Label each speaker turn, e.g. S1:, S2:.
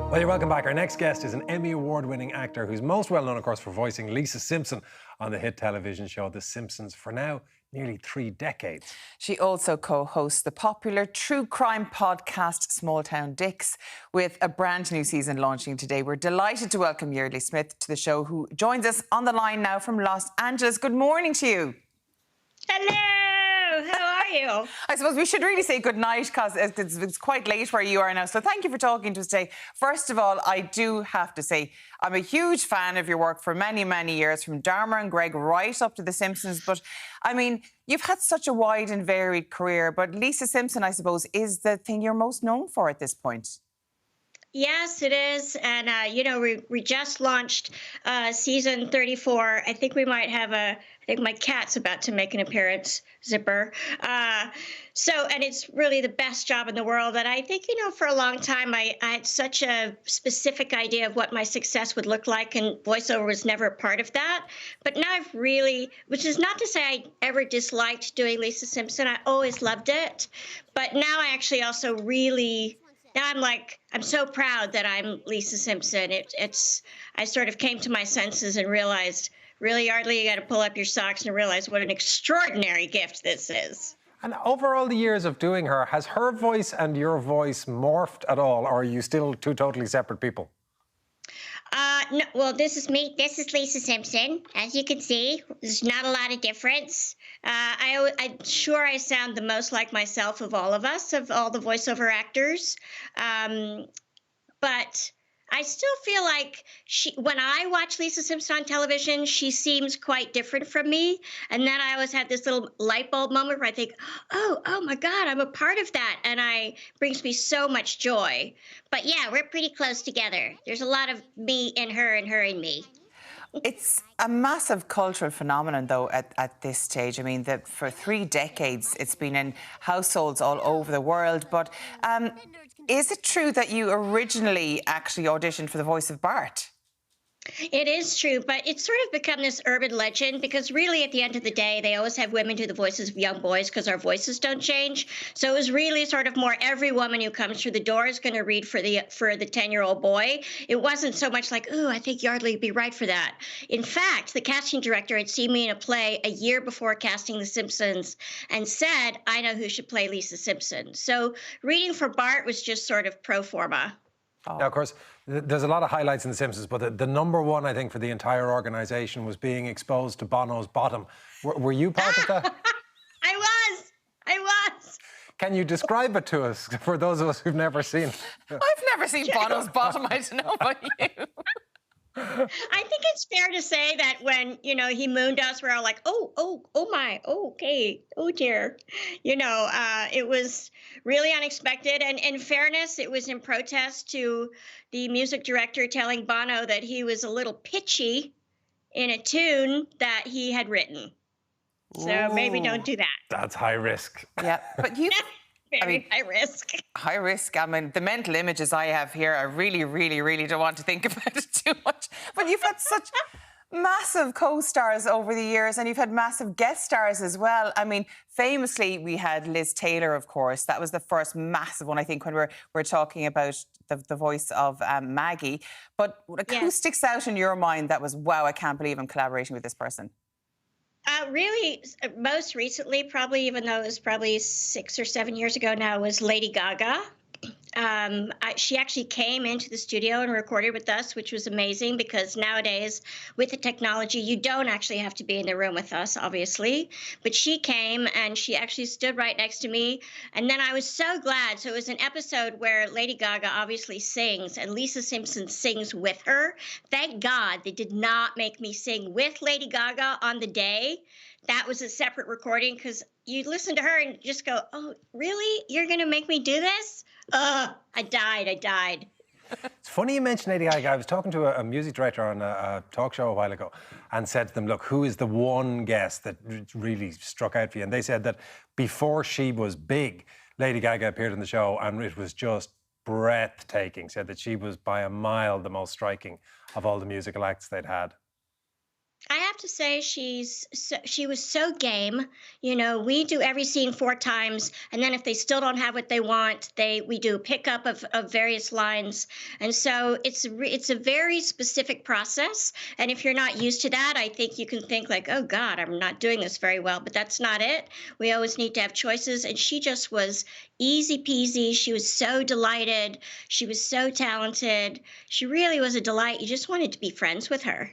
S1: Well, you're welcome back. Our next guest is an Emmy Award-winning actor who's most well known, of course, for voicing Lisa Simpson on the hit television show The Simpsons for now nearly 3 decades.
S2: She also co-hosts the popular true crime podcast Small Town Dicks, with a brand new season launching today. We're delighted to welcome Yeardley Smith to the show, who joins us on the line now from Los Angeles. Good morning to you.
S3: Hello, how are you?
S2: I suppose we should really say good night, because it's quite late where you are now. So thank you for talking to us today. First of all, I do have to say I'm a huge fan of your work for many, many years, from Dharma and Greg right up to The Simpsons. But, I mean, you've had such a wide and varied career. But Lisa Simpson, I suppose, is the thing you're most known for at this point.
S3: Yes, it is. And, we just launched season 34. I think we might have I think my cat's about to make an appearance, Zipper. And it's really the best job in the world. And I think, for a long time, I had such a specific idea of what my success would look like, and voiceover was never a part of that. But now I've really, which is not to say I ever disliked doing Lisa Simpson. I always loved it. But now I actually also really... Now I'm so proud that I'm Lisa Simpson. I sort of came to my senses and realized, really, Yeardley, you got to pull up your socks and realize what an extraordinary gift this is.
S1: And over all the years of doing her, has her voice and your voice morphed at all, or are you still two totally separate people?
S3: No, well, this is me. This is Lisa Simpson. As you can see, there's not a lot of difference. I'm sure I sound the most like myself of all of us, of all the voiceover actors. But I still feel like when I watch Lisa Simpson on television, she seems quite different from me. And then I always have this little light bulb moment where I think, oh my God, I'm a part of that. And it brings me so much joy. But yeah, we're pretty close together. There's a lot of me in her and her in me.
S2: It's a massive cultural phenomenon, though, at this stage. I mean, for 3 decades, it's been in households all over the world. But is it true that you originally actually auditioned for the voice of Bart?
S3: It is true, but it's sort of become this urban legend, because really at the end of the day, they always have women do the voices of young boys because our voices don't change. So it was really sort of more every woman who comes through the door is going to read for the 10-year-old boy. It wasn't so much like, ooh, I think Yeardley would be right for that. In fact, the casting director had seen me in a play a year before casting The Simpsons and said, I know who should play Lisa Simpson. So reading for Bart was just sort of pro forma.
S1: Now, of course, there's a lot of highlights in The Simpsons, but the number one, I think, for the entire organisation was being exposed to Bono's bottom. Were you part of that?
S3: I was.
S1: Can you describe it to us, for those of us who've never seen?
S2: I've never seen Bono's bottom. I don't know about you.
S3: I think it's fair to say that when, he mooned us, we're all like, oh my, okay, oh dear. It was really unexpected. And in fairness, it was in protest to the music director telling Bono that he was a little pitchy in a tune that he had written. So maybe don't do that.
S1: That's high risk.
S2: Yeah, but you...
S3: Very high risk.
S2: High risk. I mean, the mental images I have here, I really, really, really don't want to think about it too much. But you've had such massive co-stars over the years, and you've had massive guest stars as well. I mean, famously, we had Liz Taylor, of course. That was the first massive one, I think, when we're talking about the voice of Maggie. But who sticks out in your mind that was, wow, I can't believe I'm collaborating with this person?
S3: Really, most recently, probably, even though it was probably 6 or 7 years ago now, was Lady Gaga. She actually came into the studio and recorded with us, which was amazing, because nowadays, with the technology, you don't actually have to be in the room with us, obviously. But she came and she actually stood right next to me. And then I was so glad. So it was an episode where Lady Gaga obviously sings and Lisa Simpson sings with her. Thank God they did not make me sing with Lady Gaga on the day. That was a separate recording, because you listen to her and just go, oh, really? You're going to make me do this? I died.
S1: It's funny you mentioned Lady Gaga. I was talking to a music director on a talk show a while ago and said to them, look, who is the one guest that really struck out for you? And they said that before she was big, Lady Gaga appeared on the show and it was just breathtaking. Said that she was by a mile the most striking of all the musical acts they'd had.
S3: I have have to say she was so game. We do every scene 4 times, and then if they still don't have what they want, we do pickup of various lines, and so it's a very specific process. And if you're not used to that, I think you can think like, oh God, I'm not doing this very well. But that's not it. We always need to have choices, and she just was easy peasy. She was so delighted. She was so talented. She really was a delight. You just wanted to be friends with her.